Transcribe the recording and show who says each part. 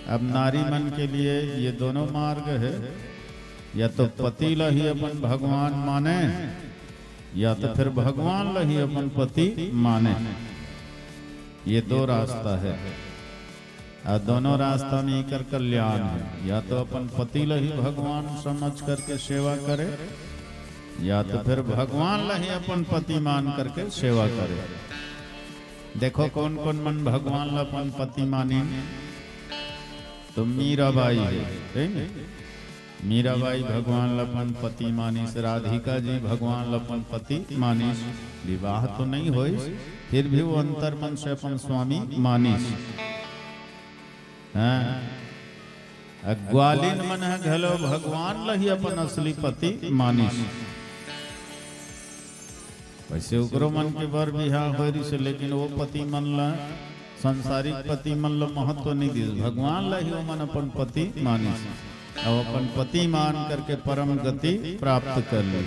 Speaker 1: अब नारी मन के लिए ये दोनों मार्ग है, या तो पति लही अपन भगवान माने, या तो फिर भगवान लही अपन पति माने। ये दो रास्ता है और दोनों रास्ता में कर कल्याण है। या तो अपन पति लही भगवान समझ करके सेवा करे, या तो फिर भगवान लही अपन पति मान करके सेवा करे। देखो कौन कौन मन भगवान ला अपन पति मानी, तो मीराबाई है, मीराबाई भगवान लपन पति मानिस, राधिका जी भगवान लपन पति मानिस। विवाह तो नहीं होई, फिर भी वो अंतर मन से अपन स्वामी मानिस। ग्वालिन मन है घलो भगवान लही अपन असली पति मानिस। वैसे उकरो मन के बर बिहार हो रही से, लेकिन वो पति मन ला संसारिक पति मन ला महत्व नहीं दी, भगवान लही वो मन अपन पति मानिस और अपन पति मान करके परम गति प्राप्त कर ली।